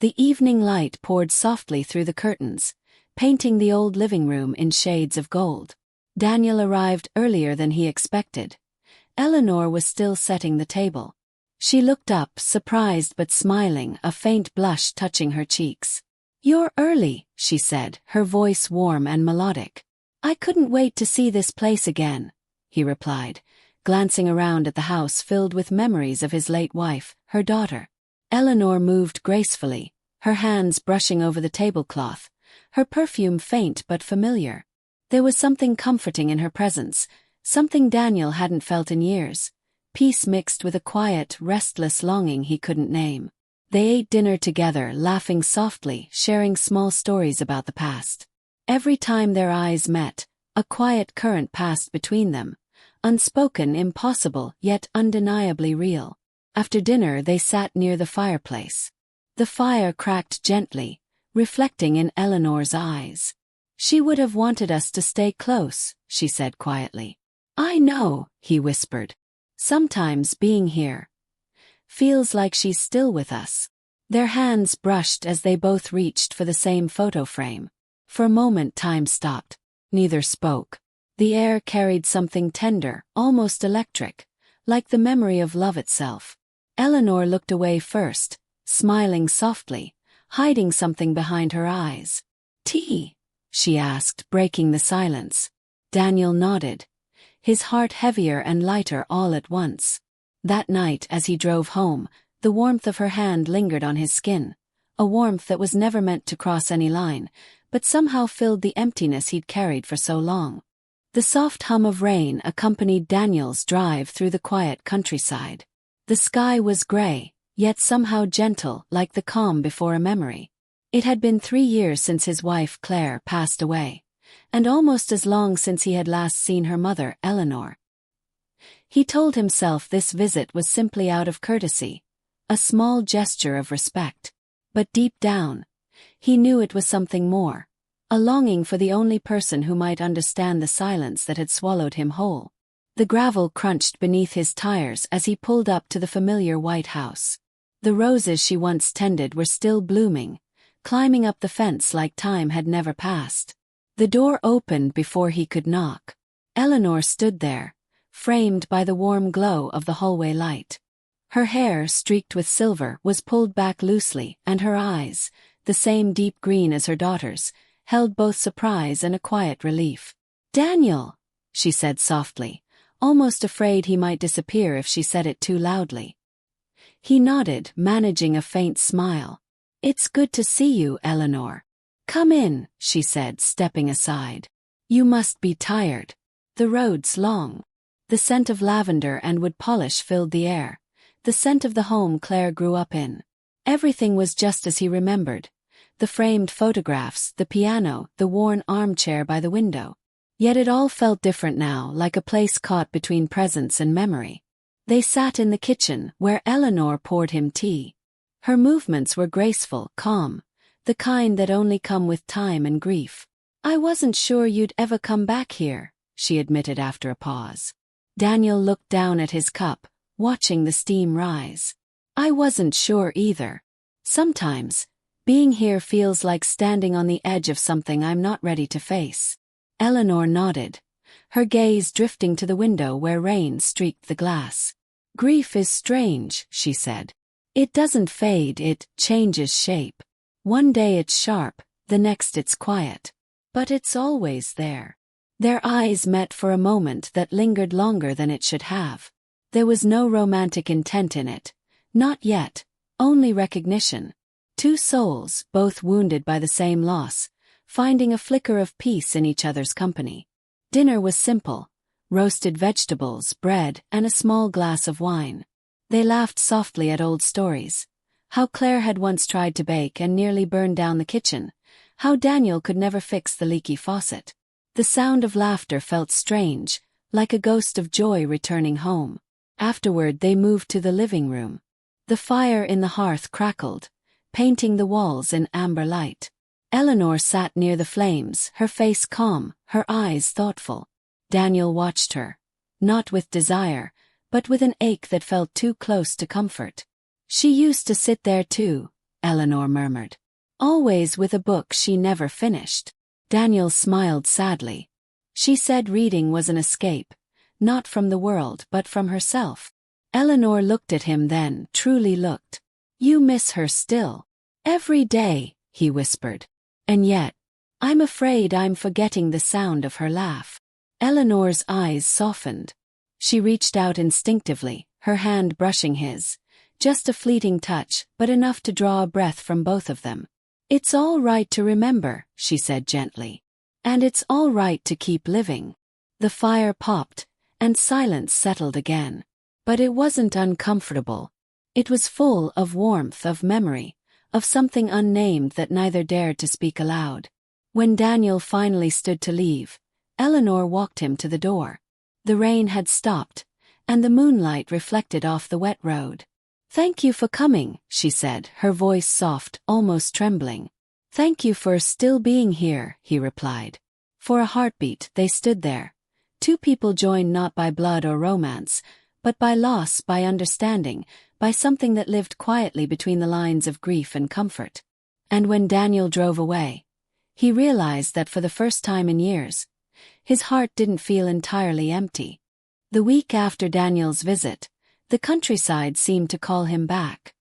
The evening light poured softly through the curtains, painting the old living room in shades of gold. Daniel arrived earlier than he expected. Eleanor was still setting the table. She looked up, surprised but smiling, a faint blush touching her cheeks. "You're early," she said, her voice warm and melodic. "I couldn't wait to see this place again," he replied, glancing around at the house filled with memories of his late wife, her daughter. Eleanor moved gracefully, her hands brushing over the tablecloth, her perfume faint but familiar. There was something comforting in her presence, something Daniel hadn't felt in years, peace mixed with a quiet, restless longing he couldn't name. They ate dinner together, laughing softly, sharing small stories about the past. Every time their eyes met, a quiet current passed between them, unspoken, impossible, yet undeniably real. After dinner they sat near the fireplace. The fire cracked gently, reflecting in Eleanor's eyes. "She would have wanted us to stay close," she said quietly. "I know," he whispered. "Sometimes being here feels like she's still with us." Their hands brushed as they both reached for the same photo frame. For a moment time stopped. Neither spoke. The air carried something tender, almost electric, like the memory of love itself. Eleanor looked away first, smiling softly, hiding something behind her eyes. "Tea?" she asked, breaking the silence. Daniel nodded, his heart heavier and lighter all at once. That night as he drove home, the warmth of her hand lingered on his skin, a warmth that was never meant to cross any line, but somehow filled the emptiness he'd carried for so long. The soft hum of rain accompanied Daniel's drive through the quiet countryside. The sky was gray, yet somehow gentle, like the calm before a memory. It had been 3 years since his wife Claire passed away, and almost as long since he had last seen her mother, Eleanor. He told himself this visit was simply out of courtesy, a small gesture of respect. But deep down, he knew it was something more, a longing for the only person who might understand the silence that had swallowed him whole. The gravel crunched beneath his tires as he pulled up to the familiar white house. The roses she once tended were still blooming, climbing up the fence like time had never passed. The door opened before he could knock. Eleanor stood there, framed by the warm glow of the hallway light. Her hair, streaked with silver, was pulled back loosely, and her eyes, the same deep green as her daughter's, held both surprise and a quiet relief. "Daniel," she said softly, almost afraid he might disappear if she said it too loudly. He nodded, managing a faint smile. "It's good to see you, Eleanor." "Come in," she said, stepping aside. "You must be tired. The road's long." The scent of lavender and wood polish filled the air, the scent of the home Claire grew up in. Everything was just as he remembered. The framed photographs, the piano, the worn armchair by the window. Yet it all felt different now, like a place caught between presence and memory. They sat in the kitchen, where Eleanor poured him tea. Her movements were graceful, calm, the kind that only come with time and grief. "I wasn't sure you'd ever come back here," she admitted after a pause. Daniel looked down at his cup, watching the steam rise. "I wasn't sure either. Sometimes, being here feels like standing on the edge of something I'm not ready to face." Eleanor nodded, her gaze drifting to the window where rain streaked the glass. "Grief is strange," she said. "It doesn't fade, it changes shape. One day it's sharp, the next it's quiet. But it's always there." Their eyes met for a moment that lingered longer than it should have. There was no romantic intent in it. Not yet, only recognition. Two souls, both wounded by the same loss, finding a flicker of peace in each other's company. Dinner was simple: roasted vegetables, bread, and a small glass of wine. They laughed softly at old stories. How Claire had once tried to bake and nearly burned down the kitchen. How Daniel could never fix the leaky faucet. The sound of laughter felt strange, like a ghost of joy returning home. Afterward they moved to the living room. The fire in the hearth crackled, painting the walls in amber light. Eleanor sat near the flames, her face calm, her eyes thoughtful. Daniel watched her, not with desire, but with an ache that felt too close to comfort. She used to sit there too, Eleanor murmured. Always with a book she never finished. Daniel smiled sadly. She said reading was an escape, not from the world but from herself. Eleanor looked at him then, truly looked. You miss her still. Every day, he whispered. And yet, I'm afraid I'm forgetting the sound of her laugh. Eleanor's eyes softened. She reached out instinctively, her hand brushing his. Just a fleeting touch, but enough to draw a breath from both of them. It's all right to remember, she said gently. And it's all right to keep living. The fire popped, and silence settled again. But it wasn't uncomfortable. It was full of warmth, of memory, of something unnamed that neither dared to speak aloud. When Daniel finally stood to leave, Eleanor walked him to the door. The rain had stopped, and the moonlight reflected off the wet road. Thank you for coming, she said, her voice soft, almost trembling. Thank you for still being here, he replied. For a heartbeat, they stood there. Two people joined not by blood or romance, but by loss, by understanding, by something that lived quietly between the lines of grief and comfort. And when Daniel drove away, he realized that for the first time in years, his heart didn't feel entirely empty. The week after Daniel's visit, the countryside seemed to call him back.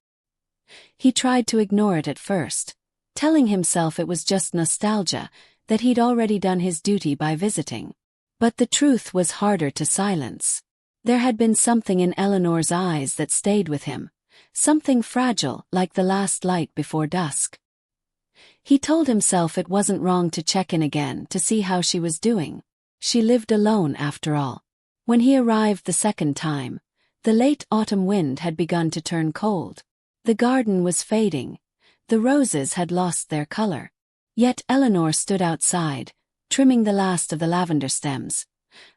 He tried to ignore it at first, telling himself it was just nostalgia, that he'd already done his duty by visiting. But the truth was harder to silence. There had been something in Eleanor's eyes that stayed with him, something fragile like the last light before dusk. He told himself it wasn't wrong to check in again to see how she was doing. She lived alone after all. When he arrived the second time, the late autumn wind had begun to turn cold. The garden was fading. The roses had lost their color. Yet Eleanor stood outside, trimming the last of the lavender stems,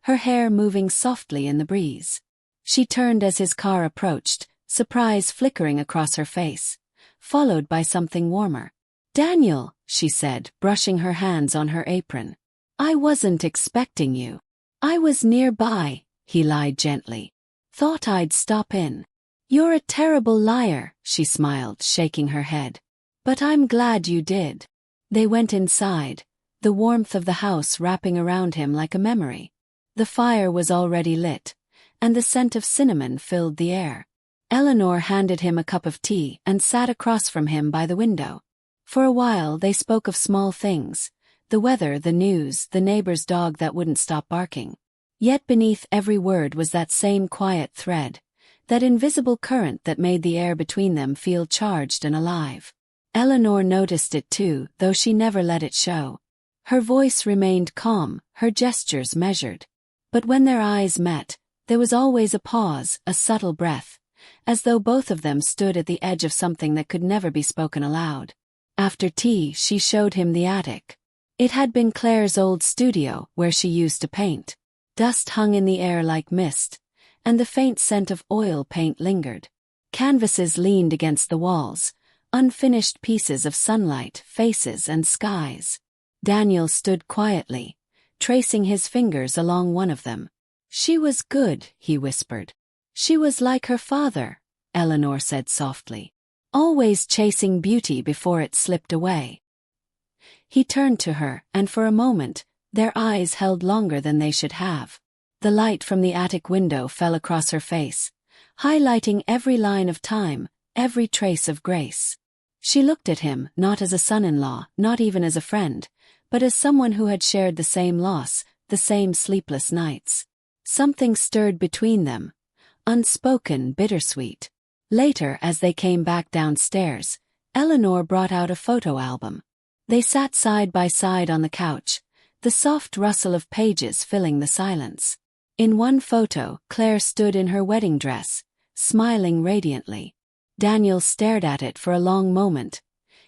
her hair moving softly in the breeze. She turned as his car approached, surprise flickering across her face, followed by something warmer. Daniel, she said, brushing her hands on her apron. I wasn't expecting you. I was nearby, he lied gently. Thought I'd stop in. You're a terrible liar, she smiled, shaking her head. But I'm glad you did. They went inside, the warmth of the house wrapping around him like a memory. The fire was already lit, and the scent of cinnamon filled the air. Eleanor handed him a cup of tea and sat across from him by the window. For a while they spoke of small things, the weather, the news, the neighbor's dog that wouldn't stop barking. Yet beneath every word was that same quiet thread, that invisible current that made the air between them feel charged and alive. Eleanor noticed it too, though she never let it show. Her voice remained calm, her gestures measured. But when their eyes met, there was always a pause, a subtle breath, as though both of them stood at the edge of something that could never be spoken aloud. After tea, she showed him the attic. It had been Claire's old studio, where she used to paint. Dust hung in the air like mist, and the faint scent of oil paint lingered. Canvases leaned against the walls, unfinished pieces of sunlight, faces and skies. Daniel stood quietly, tracing his fingers along one of them. She was good, he whispered. She was like her father, Eleanor said softly, always chasing beauty before it slipped away. He turned to her, and for a moment, their eyes held longer than they should have. The light from the attic window fell across her face, highlighting every line of time, every trace of grace. She looked at him, not as a son-in-law, not even as a friend, but as someone who had shared the same loss, the same sleepless nights. Something stirred between them, unspoken, bittersweet. Later, as they came back downstairs, Eleanor brought out a photo album. They sat side by side on the couch, the soft rustle of pages filling the silence. In one photo, Claire stood in her wedding dress, smiling radiantly. Daniel stared at it for a long moment,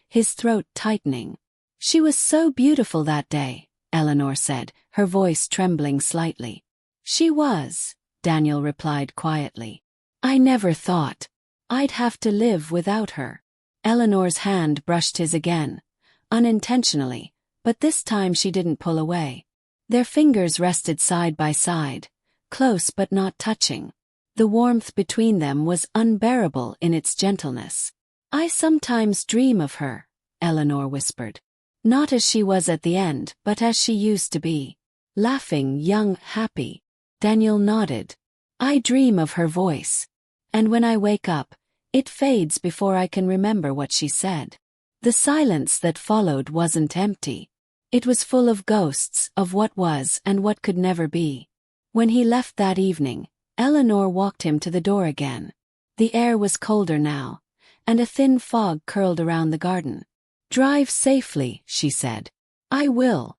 his throat tightening. She was so beautiful that day, Eleanor said, her voice trembling slightly. She was, Daniel replied quietly. I never thought I'd have to live without her. Eleanor's hand brushed his again, unintentionally, but this time she didn't pull away. Their fingers rested side by side, close but not touching. The warmth between them was unbearable in its gentleness. I sometimes dream of her, Eleanor whispered. Not as she was at the end, but as she used to be. Laughing, young, happy. Daniel nodded. I dream of her voice. And when I wake up, it fades before I can remember what she said. The silence that followed wasn't empty. It was full of ghosts of what was and what could never be. When he left that evening, Eleanor walked him to the door again. The air was colder now, and a thin fog curled around the garden. Drive safely, she said. I will.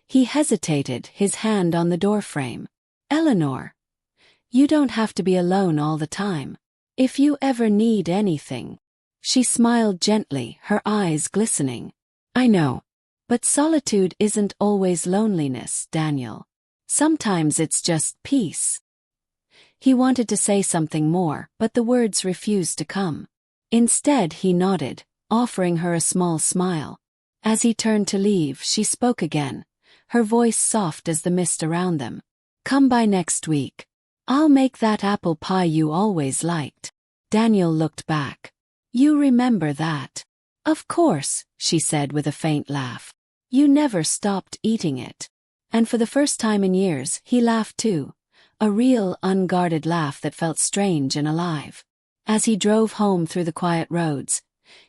He hesitated, his hand on the doorframe. Eleanor, you don't have to be alone all the time. If you ever need anything. She smiled gently, her eyes glistening. I know. But solitude isn't always loneliness, Daniel. Sometimes it's just peace. He wanted to say something more, but the words refused to come. Instead, he nodded, offering her a small smile. As he turned to leave, she spoke again, her voice soft as the mist around them. Come by next week. I'll make that apple pie you always liked. Daniel looked back. You remember that? Of course, she said with a faint laugh. You never stopped eating it. And for the first time in years, he laughed too. A real, unguarded laugh that felt strange and alive. As he drove home through the quiet roads,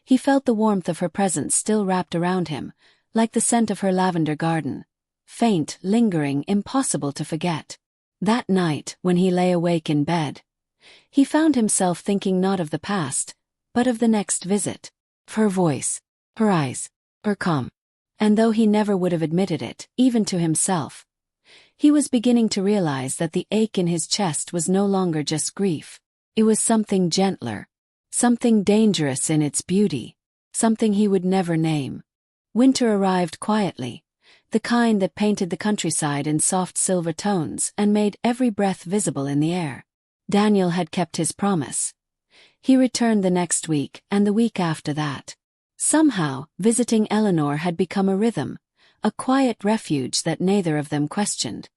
he felt the warmth of her presence still wrapped around him, like the scent of her lavender garden. Faint, lingering, impossible to forget. That night, when he lay awake in bed, he found himself thinking not of the past, but of the next visit. Her voice, her eyes, her calm. And though he never would have admitted it, even to himself, he was beginning to realize that the ache in his chest was no longer just grief. It was something gentler, something dangerous in its beauty, something he would never name. Winter arrived quietly, the kind that painted the countryside in soft silver tones and made every breath visible in the air. Daniel had kept his promise. He returned the next week and the week after that. Somehow, visiting Eleanor had become a rhythm, a quiet refuge that neither of them questioned.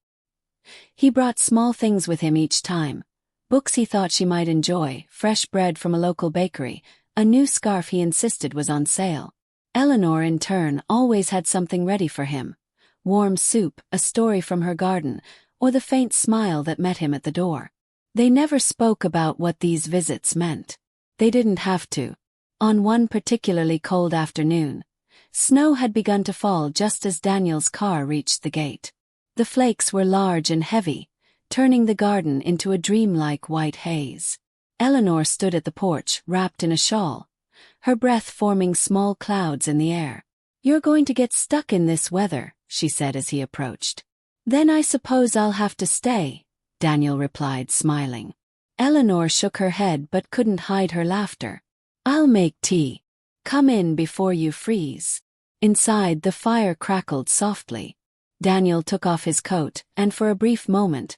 He brought small things with him each time. Books he thought she might enjoy, fresh bread from a local bakery, a new scarf he insisted was on sale. Eleanor, in turn, always had something ready for him. Warm soup, a story from her garden, or the faint smile that met him at the door. They never spoke about what these visits meant. They didn't have to. On one particularly cold afternoon, snow had begun to fall just as Daniel's car reached the gate. The flakes were large and heavy, turning the garden into a dreamlike white haze. Eleanor stood at the porch, wrapped in a shawl, her breath forming small clouds in the air. You're going to get stuck in this weather, she said as he approached. Then I suppose I'll have to stay, Daniel replied, smiling. Eleanor shook her head but couldn't hide her laughter. I'll make tea. Come in before you freeze. Inside, the fire crackled softly. Daniel took off his coat, and for a brief moment,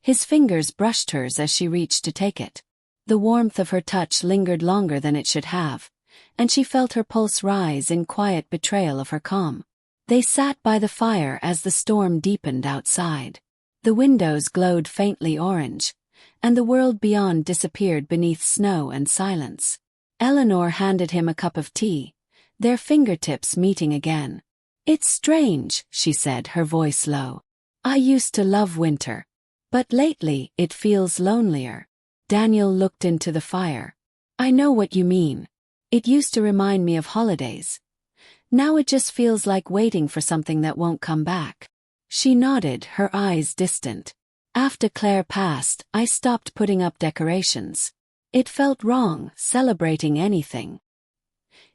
his fingers brushed hers as she reached to take it. The warmth of her touch lingered longer than it should have, and she felt her pulse rise in quiet betrayal of her calm. They sat by the fire as the storm deepened outside. The windows glowed faintly orange, and the world beyond disappeared beneath snow and silence. Eleanor handed him a cup of tea, their fingertips meeting again. It's strange, she said, her voice low. I used to love winter, but lately it feels lonelier. Daniel looked into the fire. I know what you mean. It used to remind me of holidays. Now it just feels like waiting for something that won't come back. She nodded, her eyes distant. After Claire passed, I stopped putting up decorations. It felt wrong, celebrating anything.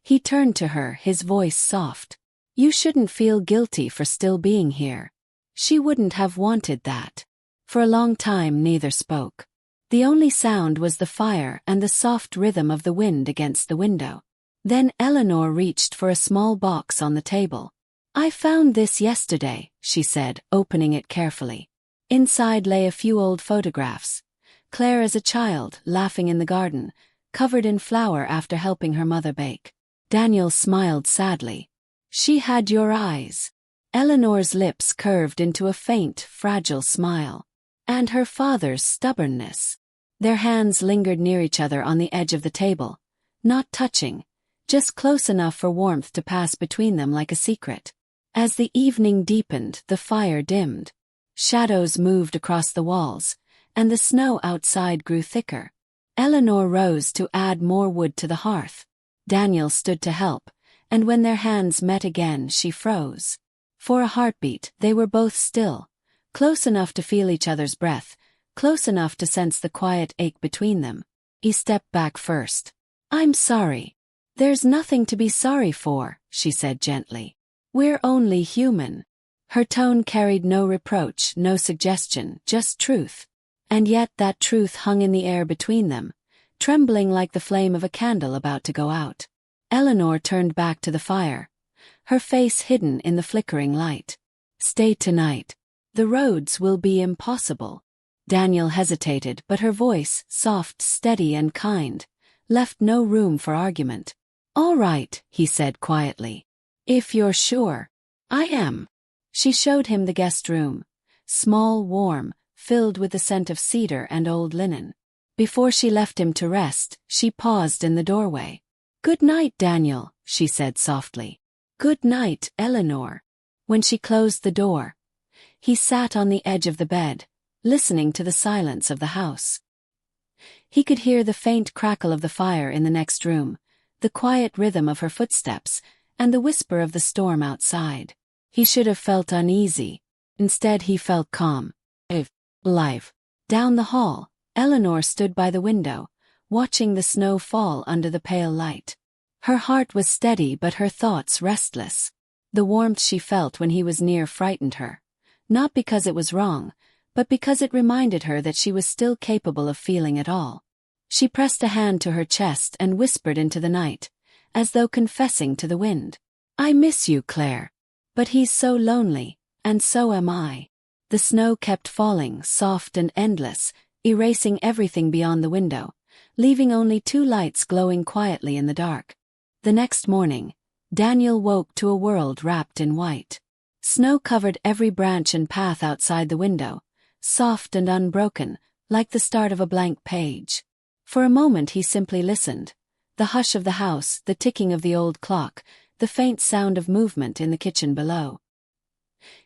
He turned to her, his voice soft. You shouldn't feel guilty for still being here. She wouldn't have wanted that. For a long time neither spoke. The only sound was the fire and the soft rhythm of the wind against the window. Then Eleanor reached for a small box on the table. I found this yesterday, she said, opening it carefully. Inside lay a few old photographs. Claire as a child, laughing in the garden, covered in flour after helping her mother bake. Daniel smiled sadly. She had your eyes. Eleanor's lips curved into a faint, fragile smile. And her father's stubbornness. Their hands lingered near each other on the edge of the table, Not touching, just close enough for warmth to pass between them like a secret. As the evening deepened, the fire dimmed. Shadows moved across the walls, and the snow outside grew thicker. Eleanor rose to add more wood to the hearth. Daniel stood to help, and when their hands met again, she froze. For a heartbeat, they were both still, close enough to feel each other's breath, close enough to sense the quiet ache between them. He stepped back first. "I'm sorry." "There's nothing to be sorry for," she said gently. "We're only human." Her tone carried no reproach, no suggestion, just truth. And yet that truth hung in the air between them, trembling like the flame of a candle about to go out. Eleanor turned back to the fire, her face hidden in the flickering light. "Stay tonight. The roads will be impossible." Daniel hesitated, but her voice, soft, steady, and kind, left no room for argument. "All right," he said quietly. "If you're sure." "I am." She showed him the guest room, small, warm, filled with the scent of cedar and old linen. Before she left him to rest, she paused in the doorway. "Good night, Daniel," she said softly. "Good night, Eleanor." When she closed the door, he sat on the edge of the bed, listening to the silence of the house. He could hear the faint crackle of the fire in the next room, the quiet rhythm of her footsteps, and the whisper of the storm outside. He should have felt uneasy. Instead he felt calm. Alive. Down the hall, Eleanor stood by the window, watching the snow fall under the pale light. Her heart was steady but her thoughts restless. The warmth she felt when he was near frightened her, not because it was wrong, but because it reminded her that she was still capable of feeling at all. She pressed a hand to her chest and whispered into the night, as though confessing to the wind. "I miss you, Claire. But he's so lonely, and so am I." The snow kept falling, soft and endless, erasing everything beyond the window, leaving only two lights glowing quietly in the dark. The next morning, Daniel woke to a world wrapped in white. Snow covered every branch and path outside the window, soft and unbroken, like the start of a blank page. For a moment he simply listened. The hush of the house, the ticking of the old clock, the faint sound of movement in the kitchen below.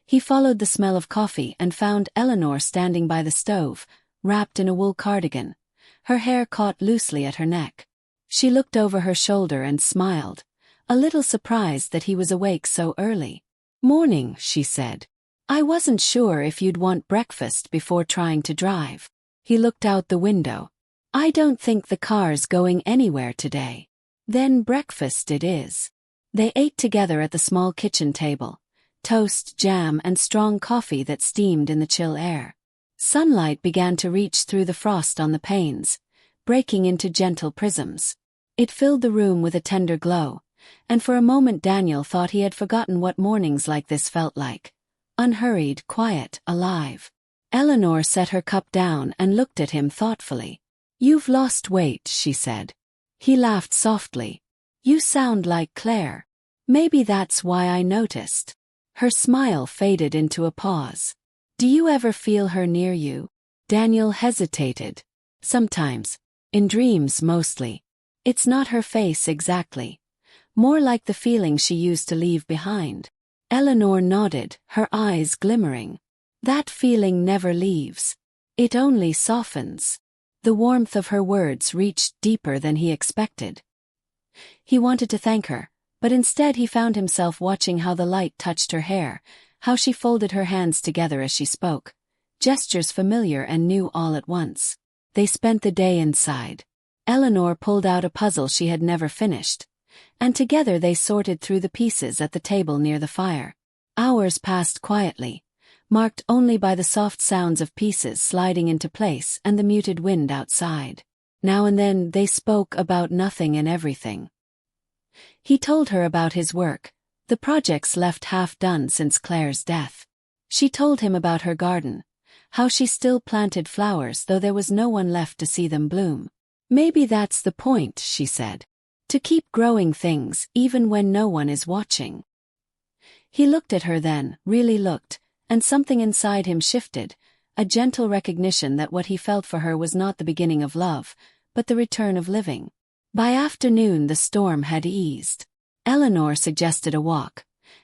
He followed the smell of coffee and found Eleanor standing by the stove, wrapped in a wool cardigan, her hair caught loosely at her neck. She looked over her shoulder and smiled, a little surprised that he was awake so early. "Morning," she said. "I wasn't sure if you'd want breakfast before trying to drive." He looked out the window. "I don't think the car's going anywhere today." "Then breakfast it is." They ate together at the small kitchen table, toast, jam, and strong coffee that steamed in the chill air. Sunlight began to reach through the frost on the panes, breaking into gentle prisms. It filled the room with a tender glow, and for a moment Daniel thought he had forgotten what mornings like this felt like. Unhurried, quiet, alive. Eleanor set her cup down and looked at him thoughtfully. "You've lost weight," she said. He laughed softly. "You sound like Claire. Maybe that's why I noticed." Her smile faded into a pause. "Do you ever feel her near you?" Daniel hesitated. "Sometimes. In dreams mostly. It's not her face exactly. More like the feeling she used to leave behind." Eleanor nodded, her eyes glimmering. "That feeling never leaves. It only softens." The warmth of her words reached deeper than he expected. He wanted to thank her, but instead he found himself watching how the light touched her hair, how she folded her hands together as she spoke, gestures familiar and new all at once. They spent the day inside. Eleanor pulled out a puzzle she had never finished, and together they sorted through the pieces at the table near the fire. Hours passed quietly, marked only by the soft sounds of pieces sliding into place and the muted wind outside. Now and then they spoke about nothing and everything. He told her about his work, the projects left half done since Claire's death. She told him about her garden, how she still planted flowers though there was no one left to see them bloom. "Maybe that's the point," she said. "To keep growing things even when no one is watching." He looked at her then, really looked, and something inside him shifted, a gentle recognition that what he felt for her was not the beginning of love, but the return of living. By afternoon the storm had eased. Eleanor suggested a walk,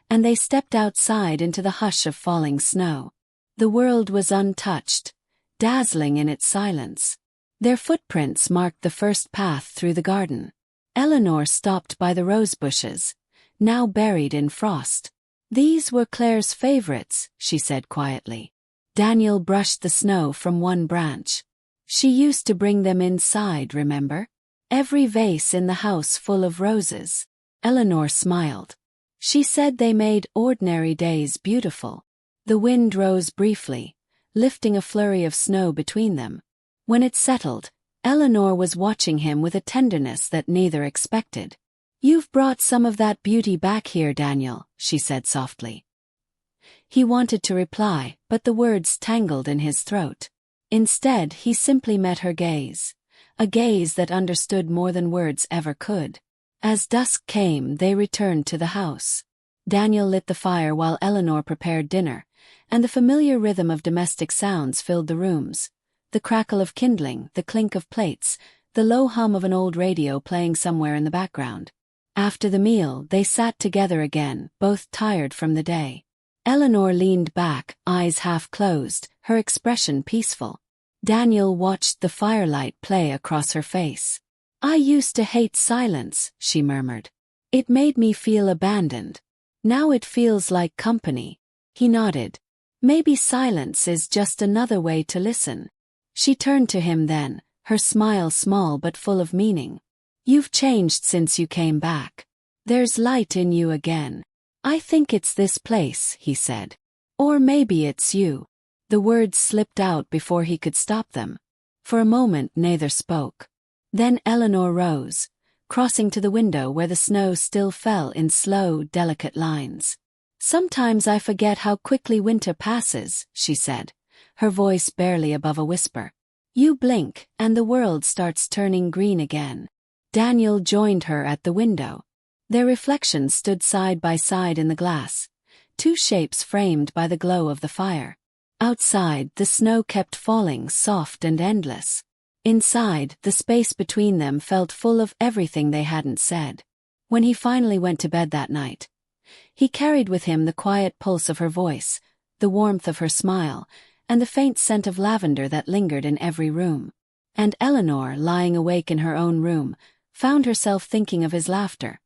and they stepped outside into the hush of falling snow. The world was untouched, dazzling in its silence. Their footprints marked the first path through the garden. Eleanor stopped by the rose bushes, now buried in frost. "These were Claire's favorites," she said quietly. Daniel brushed the snow from one branch. "She used to bring them inside, remember? Every vase in the house full of roses." Eleanor smiled. She said they made ordinary days beautiful. The wind rose briefly, lifting a flurry of snow between them. When it settled, Eleanor was watching him with a tenderness that neither expected. "You've brought some of that beauty back here, Daniel," she said softly. He wanted to reply, but the words tangled in his throat. Instead, he simply met her gaze, a gaze that understood more than words ever could. As dusk came, they returned to the house. Daniel lit the fire while Eleanor prepared dinner, and the familiar rhythm of domestic sounds filled the rooms. The crackle of kindling, the clink of plates, the low hum of an old radio playing somewhere in the background. After the meal, they sat together again, both tired from the day. Eleanor leaned back, eyes half closed, her expression peaceful. Daniel watched the firelight play across her face. "I used to hate silence," she murmured. "It made me feel abandoned. Now it feels like company." He nodded. "Maybe silence is just another way to listen." She turned to him then, her smile small but full of meaning. "You've changed since you came back. There's light in you again." "I think it's this place," he said. "Or maybe it's you." The words slipped out before he could stop them. For a moment neither spoke. Then Eleanor rose, crossing to the window where the snow still fell in slow, delicate lines. "Sometimes I forget how quickly winter passes," she said, her voice barely above a whisper. "You blink, and the world starts turning green again." Daniel joined her at the window. Their reflections stood side by side in the glass, two shapes framed by the glow of the fire. Outside, the snow kept falling, soft and endless. Inside, the space between them felt full of everything they hadn't said. When he finally went to bed that night, he carried with him the quiet pulse of her voice, the warmth of her smile, and the faint scent of lavender that lingered in every room. And Eleanor, lying awake in her own room, found herself thinking of his laughter.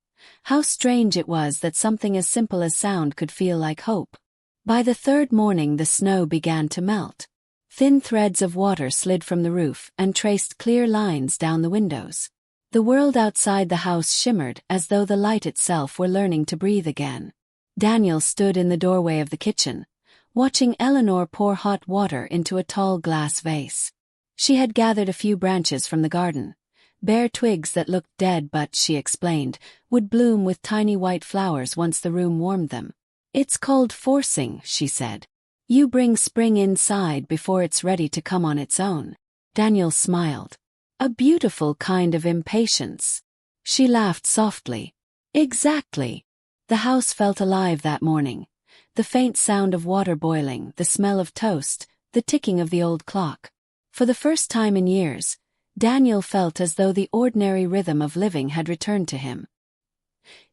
How strange it was that something as simple as sound could feel like hope. By the third morning the snow began to melt. Thin threads of water slid from the roof and traced clear lines down the windows. The world outside the house shimmered as though the light itself were learning to breathe again. Daniel stood in the doorway of the kitchen, watching Eleanor pour hot water into a tall glass vase. She had gathered a few branches from the garden, bare twigs that looked dead but, she explained, would bloom with tiny white flowers once the room warmed them. "It's called forcing," she said. "You bring spring inside before it's ready to come on its own." Daniel smiled. "A beautiful kind of impatience." She laughed softly. "Exactly." The house felt alive that morning. The faint sound of water boiling, the smell of toast, the ticking of the old clock. For the first time in years, Daniel felt as though the ordinary rhythm of living had returned to him.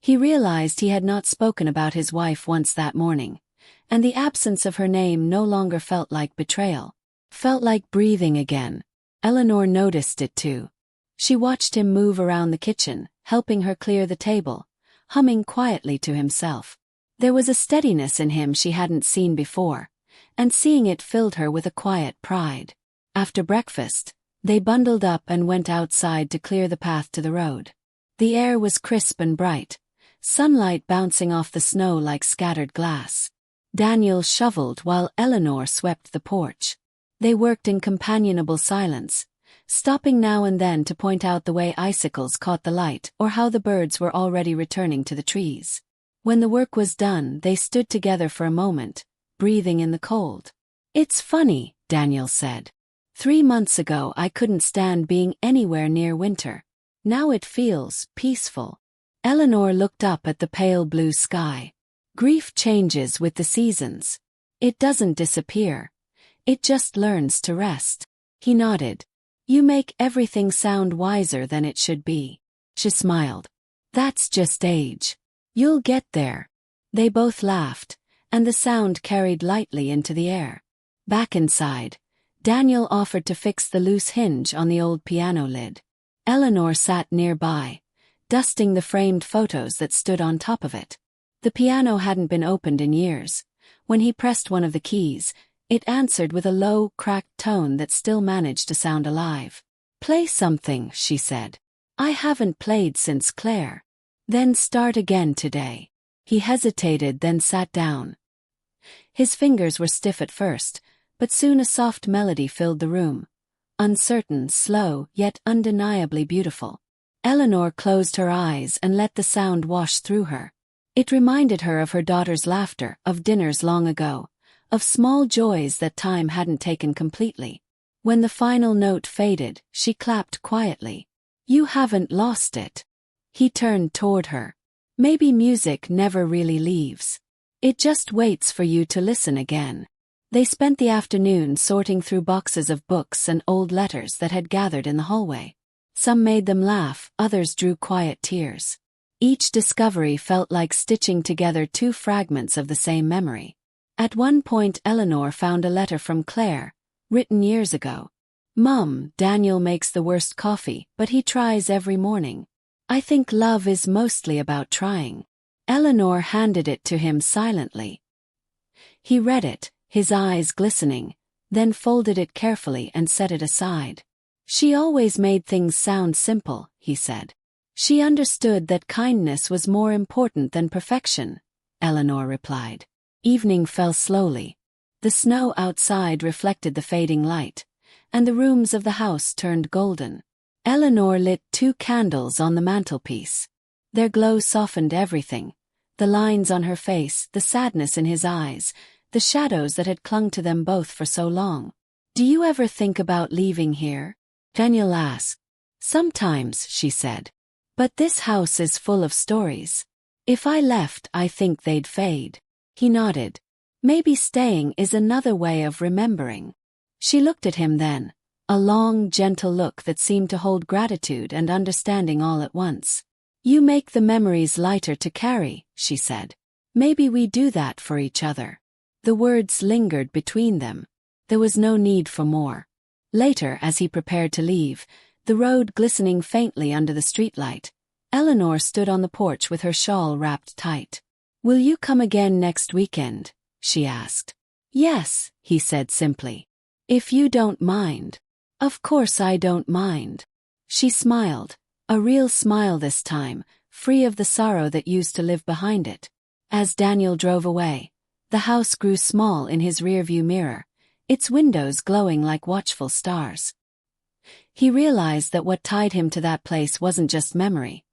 He realized he had not spoken about his wife once that morning, and the absence of her name no longer felt like betrayal. Felt like breathing again. Eleanor noticed it too. She watched him move around the kitchen, helping her clear the table, humming quietly to himself. There was a steadiness in him she hadn't seen before, and seeing it filled her with a quiet pride. After breakfast, they bundled up and went outside to clear the path to the road. The air was crisp and bright, sunlight bouncing off the snow like scattered glass. Daniel shoveled while Eleanor swept the porch. They worked in companionable silence, stopping now and then to point out the way icicles caught the light or how the birds were already returning to the trees. When the work was done, they stood together for a moment, breathing in the cold. "It's funny," Daniel said. 3 months ago I couldn't stand being anywhere near winter. Now it feels peaceful." Eleanor looked up at the pale blue sky. "Grief changes with the seasons. It doesn't disappear. It just learns to rest." He nodded. "You make everything sound wiser than it should be." She smiled. That's just age. You'll get there. They both laughed, and the sound carried lightly into the air. Back inside, Daniel offered to fix the loose hinge on the old piano lid. Eleanor sat nearby, dusting the framed photos that stood on top of it. The piano hadn't been opened in years. When he pressed one of the keys, it answered with a low, cracked tone that still managed to sound alive. "Play something," she said. "I haven't played since Claire." "Then start again today." He hesitated, then sat down. His fingers were stiff at first, but soon a soft melody filled the room. Uncertain, slow, yet undeniably beautiful. Eleanor closed her eyes and let the sound wash through her. It reminded her of her daughter's laughter, of dinners long ago, of small joys that time hadn't taken completely. When the final note faded, she clapped quietly. "You haven't lost it." He turned toward her. "Maybe music never really leaves. It just waits for you to listen again." They spent the afternoon sorting through boxes of books and old letters that had gathered in the hallway. Some made them laugh, others drew quiet tears. Each discovery felt like stitching together two fragments of the same memory. At one point Eleanor found a letter from Claire, written years ago. "Mum, Daniel makes the worst coffee, but he tries every morning. I think love is mostly about trying." Eleanor handed it to him silently. He read it, his eyes glistening, then folded it carefully and set it aside. "She always made things sound simple," he said. "She understood that kindness was more important than perfection," Eleanor replied. Evening fell slowly. The snow outside reflected the fading light, and the rooms of the house turned golden. Eleanor lit 2 candles on the mantelpiece. Their glow softened everything, the lines on her face, the sadness in his eyes, the shadows that had clung to them both for so long. "Do you ever think about leaving here?" Daniel asked. "Sometimes," she said. "But this house is full of stories. If I left, I think they'd fade." He nodded. "Maybe staying is another way of remembering." She looked at him then, a long, gentle look that seemed to hold gratitude and understanding all at once. "You make the memories lighter to carry," she said. "Maybe we do that for each other." The words lingered between them. There was no need for more. Later, as he prepared to leave, the road glistening faintly under the streetlight, Eleanor stood on the porch with her shawl wrapped tight. "Will you come again next weekend?" she asked. "Yes," he said simply. "If you don't mind." "Of course I don't mind." She smiled, a real smile this time, free of the sorrow that used to live behind it. As Daniel drove away, the house grew small in his rearview mirror, its windows glowing like watchful stars. He realized that what tied him to that place wasn't just memory.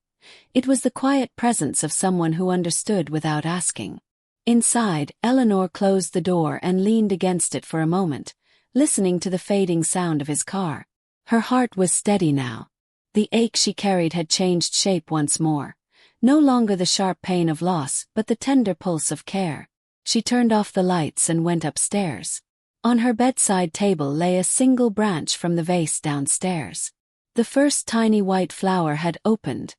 It was the quiet presence of someone who understood without asking. Inside, Eleanor closed the door and leaned against it for a moment, listening to the fading sound of his car. Her heart was steady now. The ache she carried had changed shape once more. No longer the sharp pain of loss, but the tender pulse of care. She turned off the lights and went upstairs. On her bedside table lay a single branch from the vase downstairs. The first tiny white flower had opened,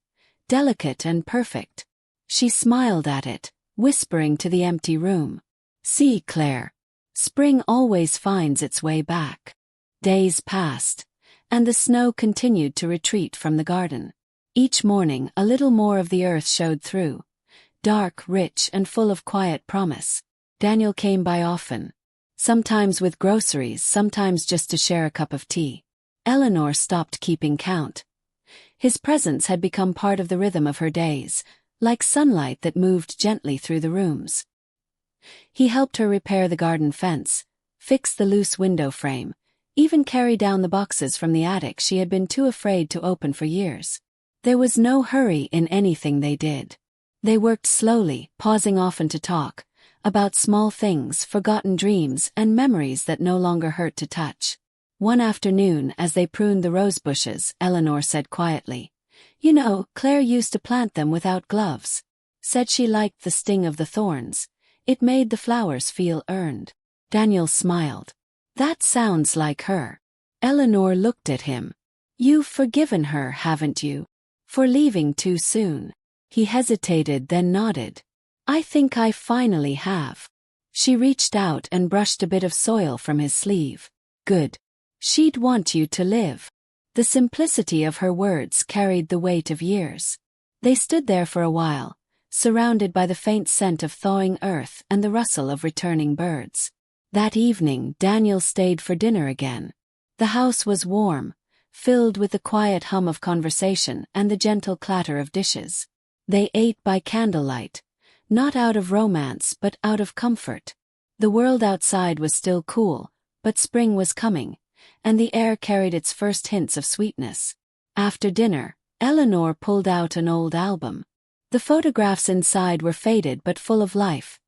delicate and perfect. She smiled at it, whispering to the empty room, "See, Claire. Spring always finds its way back." Days passed, and the snow continued to retreat from the garden. Each morning a little more of the earth showed through, dark, rich, and full of quiet promise. Daniel came by often. Sometimes with groceries, sometimes just to share a cup of tea. Eleanor stopped keeping count. His presence had become part of the rhythm of her days, like sunlight that moved gently through the rooms. He helped her repair the garden fence, fix the loose window frame, even carry down the boxes from the attic she had been too afraid to open for years. There was no hurry in anything they did. They worked slowly, pausing often to talk, about small things, forgotten dreams, and memories that no longer hurt to touch. One afternoon, as they pruned the rose bushes, Eleanor said quietly, "You know, Claire used to plant them without gloves. Said she liked the sting of the thorns. It made the flowers feel earned." Daniel smiled. "That sounds like her." Eleanor looked at him. "You've forgiven her, haven't you?" For leaving too soon. He hesitated, then nodded. I think I finally have. She reached out and brushed a bit of soil from his sleeve. Good. She'd want you to live. The simplicity of her words carried the weight of years. They stood there for a while, surrounded by the faint scent of thawing earth and the rustle of returning birds. That evening, Daniel stayed for dinner again. The house was warm, filled with the quiet hum of conversation and the gentle clatter of dishes. They ate by candlelight, not out of romance but out of comfort. The world outside was still cool, but spring was coming, and the air carried its first hints of sweetness. After dinner, Eleanor pulled out an old album. The photographs inside were faded but full of life.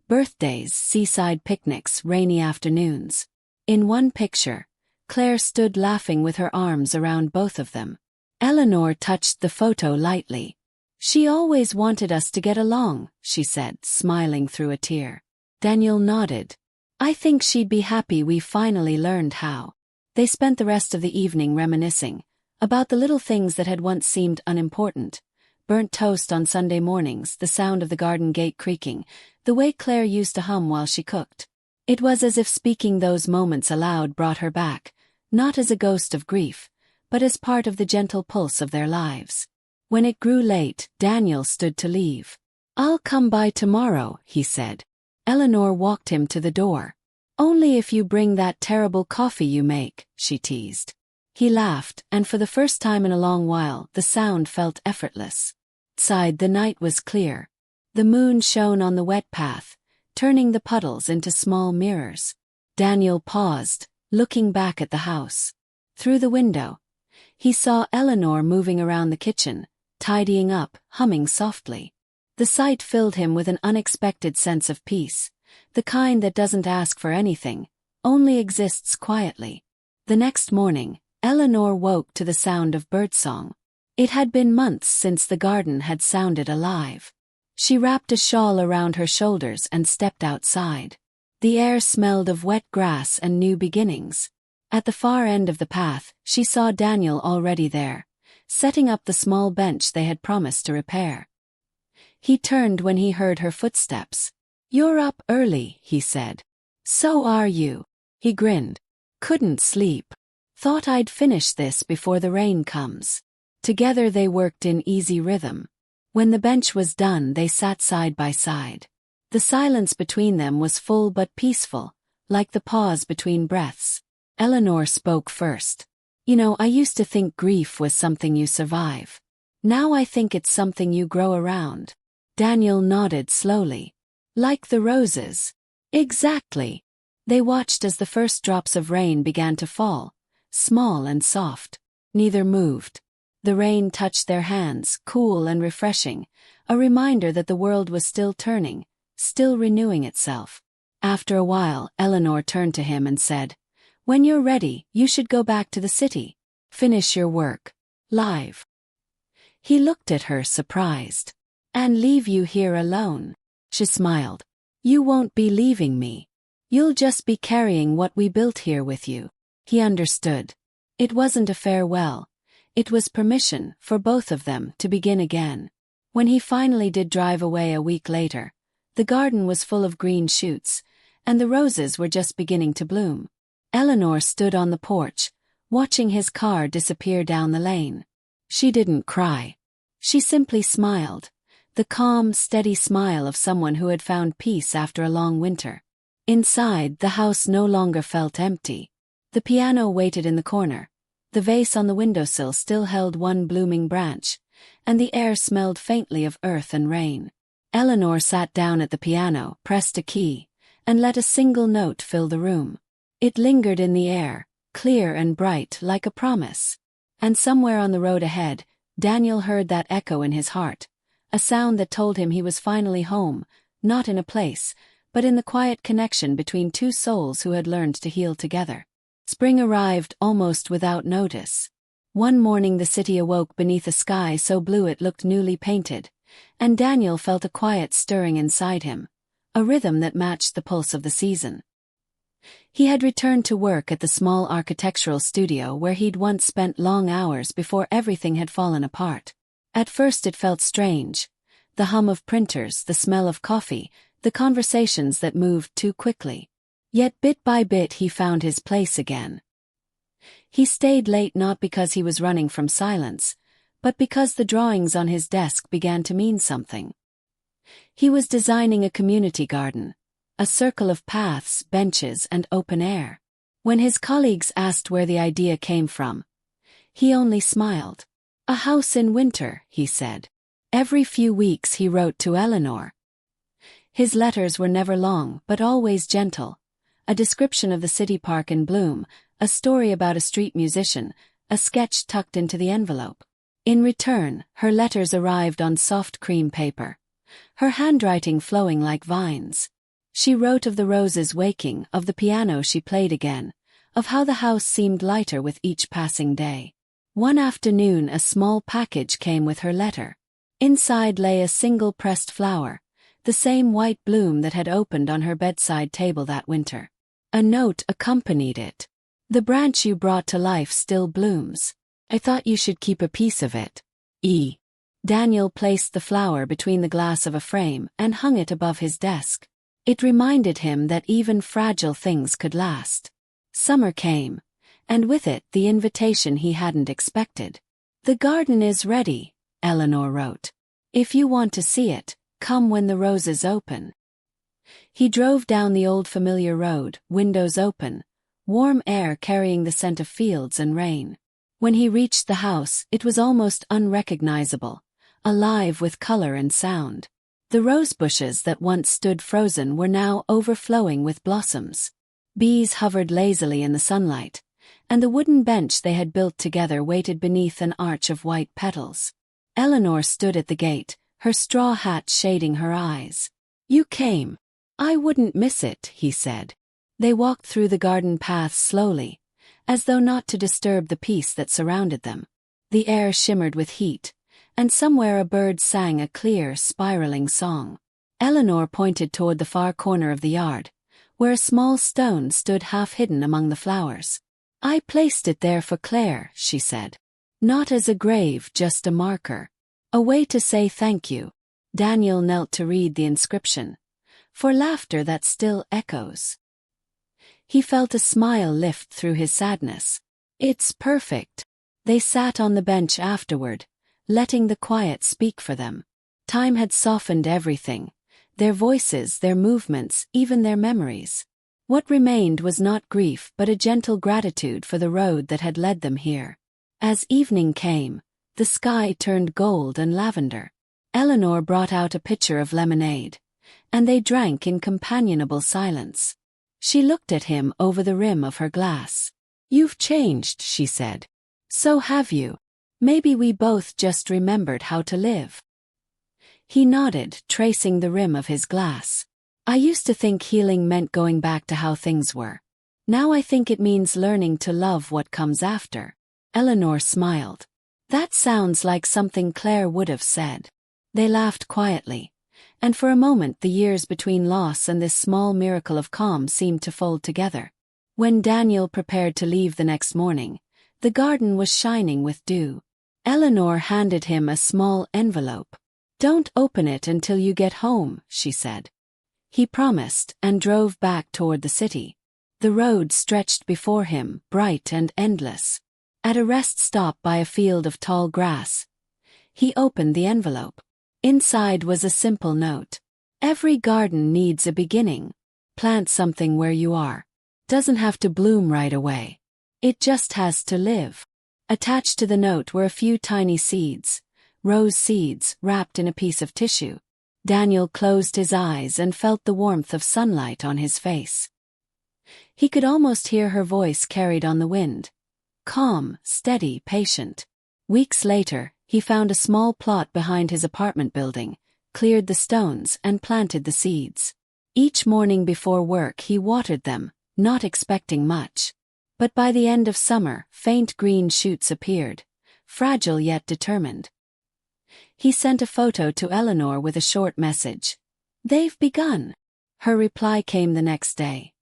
Birthdays, seaside picnics, rainy afternoons. In one picture, Claire stood laughing with her arms around both of them. Eleanor touched the photo lightly. She always wanted us to get along, she said, smiling through a tear. Daniel nodded. I think she'd be happy we finally learned how. They spent the rest of the evening reminiscing about the little things that had once seemed unimportant. Burnt toast on Sunday mornings, the sound of the garden gate creaking, the way Claire used to hum while she cooked. It was as if speaking those moments aloud brought her back, not as a ghost of grief, but as part of the gentle pulse of their lives. When it grew late, Daniel stood to leave. I'll come by tomorrow, he said. Eleanor walked him to the door. Only if you bring that terrible coffee you make, she teased. He laughed, and for the first time in a long while, the sound felt effortless. Outside, the night was clear. The moon shone on the wet path, turning the puddles into small mirrors. Daniel paused, looking back at the house. Through the window, he saw Eleanor moving around the kitchen, tidying up, humming softly. The sight filled him with an unexpected sense of peace, the kind that doesn't ask for anything, only exists quietly. The next morning, Eleanor woke to the sound of birdsong. It had been months since the garden had sounded alive. She wrapped a shawl around her shoulders and stepped outside. The air smelled of wet grass and new beginnings. At the far end of the path, she saw Daniel already there, setting up the small bench they had promised to repair. He turned when he heard her footsteps. You're up early, he said. So are you. He grinned. Couldn't sleep. Thought I'd finish this before the rain comes. Together they worked in easy rhythm. When the bench was done, they sat side by side. The silence between them was full but peaceful, like the pause between breaths. Eleanor spoke first. You know, I used to think grief was something you survive. Now I think it's something you grow around. Daniel nodded slowly. Like the roses. Exactly. They watched as the first drops of rain began to fall, small and soft. Neither moved. The rain touched their hands, cool and refreshing, a reminder that the world was still turning, still renewing itself. After a while, Eleanor turned to him and said, When you're ready, you should go back to the city. Finish your work. Live. He looked at her, surprised. And leave you here alone? She smiled. You won't be leaving me. You'll just be carrying what we built here with you. He understood. It wasn't a farewell. It was permission for both of them to begin again. When he finally did drive away a week later, the garden was full of green shoots, and the roses were just beginning to bloom. Eleanor stood on the porch, watching his car disappear down the lane. She didn't cry. She simply smiled, the calm, steady smile of someone who had found peace after a long winter. Inside, the house no longer felt empty. The piano waited in the corner. The vase on the windowsill still held one blooming branch, and the air smelled faintly of earth and rain. Eleanor sat down at the piano, pressed a key, and let a single note fill the room. It lingered in the air, clear and bright like a promise. And somewhere on the road ahead, Daniel heard that echo in his heart, a sound that told him he was finally home, not in a place, but in the quiet connection between two souls who had learned to heal together. Spring arrived almost without notice. One morning the city awoke beneath a sky so blue it looked newly painted, and Daniel felt a quiet stirring inside him, a rhythm that matched the pulse of the season. He had returned to work at the small architectural studio where he'd once spent long hours before everything had fallen apart. At first it felt strange. The hum of printers, the smell of coffee, the conversations that moved too quickly. Yet bit by bit he found his place again. He stayed late not because he was running from silence, but because the drawings on his desk began to mean something. He was designing a community garden, a circle of paths, benches, and open air. When his colleagues asked where the idea came from, he only smiled. "A house in winter," he said. Every few weeks he wrote to Eleanor. His letters were never long, but always gentle. A description of the city park in bloom, a story about a street musician, a sketch tucked into the envelope. In return, her letters arrived on soft cream paper, her handwriting flowing like vines. She wrote of the roses waking, of the piano she played again, of how the house seemed lighter with each passing day. One afternoon a small package came with her letter. Inside lay a single pressed flower, the same white bloom that had opened on her bedside table that winter. A note accompanied it. "The branch you brought to life still blooms. I thought you should keep a piece of it. E." Daniel placed the flower between the glass of a frame and hung it above his desk. It reminded him that even fragile things could last. Summer came, and with it the invitation he hadn't expected. "The garden is ready," Eleanor wrote. "If you want to see it, come when the roses open." He drove down the old familiar road, windows open, warm air carrying the scent of fields and rain. When he reached the house, it was almost unrecognizable, alive with color and sound. The rose bushes that once stood frozen were now overflowing with blossoms. Bees hovered lazily in the sunlight, and the wooden bench they had built together waited beneath an arch of white petals. Eleanor stood at the gate, her straw hat shading her eyes. "You came. I wouldn't miss it," he said. They walked through the garden paths slowly, as though not to disturb the peace that surrounded them. The air shimmered with heat, and somewhere a bird sang a clear, spiraling song. Eleanor pointed toward the far corner of the yard, where a small stone stood half hidden among the flowers. "I placed it there for Claire," she said. "Not as a grave, just a marker. A way to say thank you." Daniel knelt to read the inscription. "For laughter that still echoes." He felt a smile lift through his sadness. "It's perfect." They sat on the bench afterward, letting the quiet speak for them. Time had softened everything, their voices, their movements, even their memories. What remained was not grief but a gentle gratitude for the road that had led them here. As evening came, the sky turned gold and lavender. Eleanor brought out a pitcher of lemonade, and they drank in companionable silence. She looked at him over the rim of her glass. "You've changed," she said. "So have you. Maybe we both just remembered how to live." He nodded, tracing the rim of his glass. "I used to think healing meant going back to how things were. Now I think it means learning to love what comes after." Eleanor smiled. "That sounds like something Claire would have said." They laughed quietly, and for a moment the years between loss and this small miracle of calm seemed to fold together. When Daniel prepared to leave the next morning, the garden was shining with dew. Eleanor handed him a small envelope. "Don't open it until you get home," she said. He promised and drove back toward the city. The road stretched before him, bright and endless. At a rest stop by a field of tall grass, he opened the envelope. Inside was a simple note. "Every garden needs a beginning. Plant something where you are. Doesn't have to bloom right away. It just has to live." Attached to the note were a few tiny seeds, rose seeds wrapped in a piece of tissue. Daniel closed his eyes and felt the warmth of sunlight on his face. He could almost hear her voice carried on the wind. Calm, steady, patient. Weeks later, he found a small plot behind his apartment building, cleared the stones and planted the seeds. Each morning before work he watered them, not expecting much. But by the end of summer, faint green shoots appeared, fragile yet determined. He sent a photo to Eleanor with a short message. "They've begun." Her reply came the next day.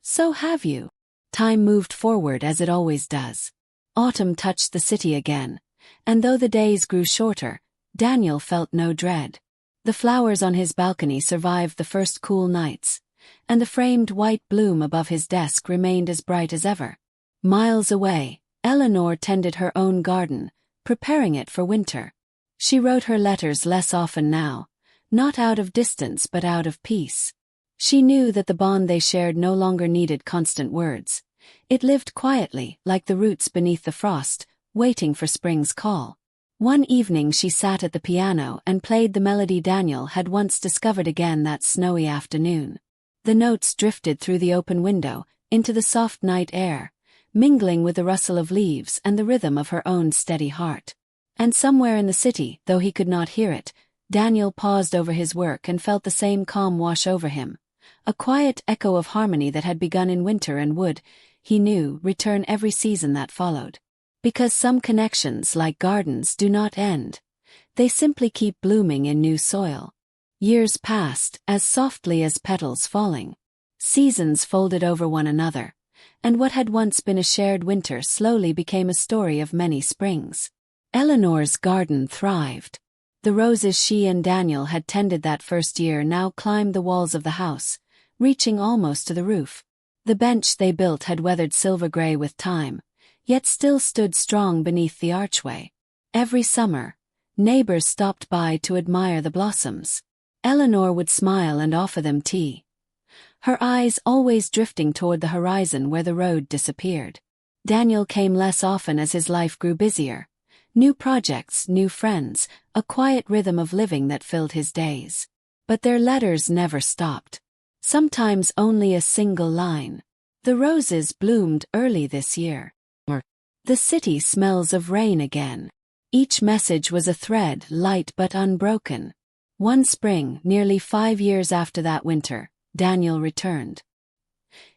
"So have you." Time moved forward as it always does. Autumn touched the city again, and though the days grew shorter, Daniel felt no dread. The flowers on his balcony survived the first cool nights, and the framed white bloom above his desk remained as bright as ever. Miles away, Eleanor tended her own garden, preparing it for winter. She wrote her letters less often now, not out of distance but out of peace. She knew that the bond they shared no longer needed constant words. It lived quietly, like the roots beneath the frost, waiting for spring's call. One evening she sat at the piano and played the melody Daniel had once discovered again that snowy afternoon. The notes drifted through the open window, into the soft night air, mingling with the rustle of leaves and the rhythm of her own steady heart. And somewhere in the city, though he could not hear it, Daniel paused over his work and felt the same calm wash over him. A quiet echo of harmony that had begun in winter and would, he knew, return every season that followed. Because some connections, like gardens, do not end. They simply keep blooming in new soil. Years passed, as softly as petals falling. Seasons folded over one another, and what had once been a shared winter slowly became a story of many springs. Eleanor's garden thrived. The roses she and Daniel had tended that first year now climbed the walls of the house, reaching almost to the roof. The bench they built had weathered silver gray with time, yet still stood strong beneath the archway. Every summer, neighbors stopped by to admire the blossoms. Eleanor would smile and offer them tea, her eyes always drifting toward the horizon where the road disappeared. Daniel came less often as his life grew busier. New projects, new friends, a quiet rhythm of living that filled his days. But their letters never stopped. Sometimes only a single line. The roses bloomed early this year. The city smells of rain again. Each message was a thread, light but unbroken. One spring, nearly 5 years after that winter, Daniel returned.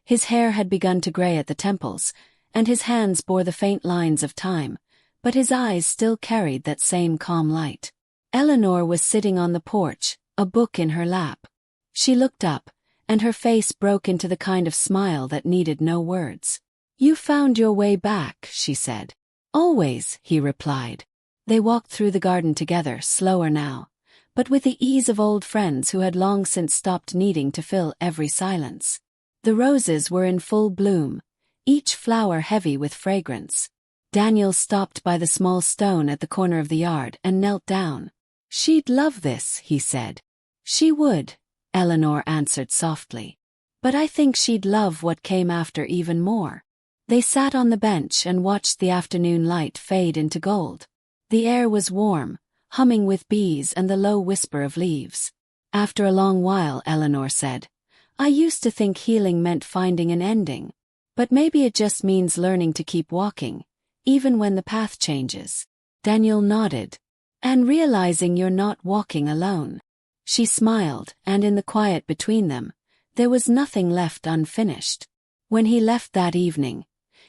His hair had begun to gray at the temples, and his hands bore the faint lines of time, but his eyes still carried that same calm light. Eleanor was sitting on the porch, a book in her lap. She looked up, and her face broke into the kind of smile that needed no words. "You found your way back," she said. "Always," he replied. They walked through the garden together, slower now, but with the ease of old friends who had long since stopped needing to fill every silence. The roses were in full bloom, each flower heavy with fragrance. Daniel stopped by the small stone at the corner of the yard and knelt down. "She'd love this," he said. "She would," Eleanor answered softly. "But I think she'd love what came after even more." They sat on the bench and watched the afternoon light fade into gold. The air was warm, humming with bees and the low whisper of leaves. After a long while, Eleanor said, "I used to think healing meant finding an ending. But maybe it just means learning to keep walking, even when the path changes." Daniel nodded. "And realizing you're not walking alone." She smiled, and in the quiet between them, there was nothing left unfinished. When he left that evening,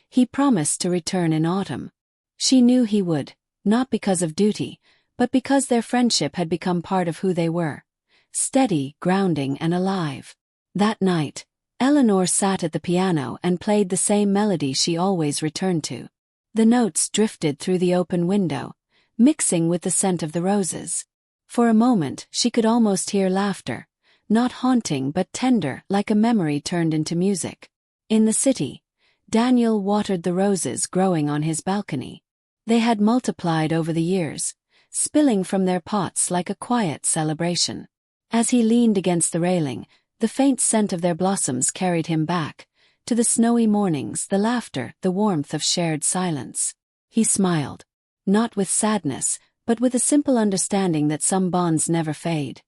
he promised to return in autumn. She knew he would, not because of duty, but because their friendship had become part of who they were, steady, grounding, and alive. That night, Eleanor sat at the piano and played the same melody she always returned to. The notes drifted through the open window, mixing with the scent of the roses. For a moment, she could almost hear laughter, not haunting but tender, like a memory turned into music. In the city, Daniel watered the roses growing on his balcony. They had multiplied over the years, spilling from their pots like a quiet celebration. As he leaned against the railing, the faint scent of their blossoms carried him back, to the snowy mornings, the laughter, the warmth of shared silence. He smiled, not with sadness, but with a simple understanding that some bonds never fade.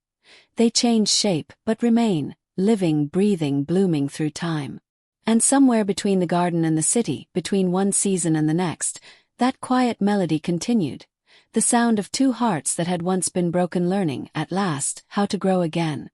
They change shape, but remain, living, breathing, blooming through time. And somewhere between the garden and the city, between one season and the next, that quiet melody continued, the sound of two hearts that had once been broken learning, at last, how to grow again.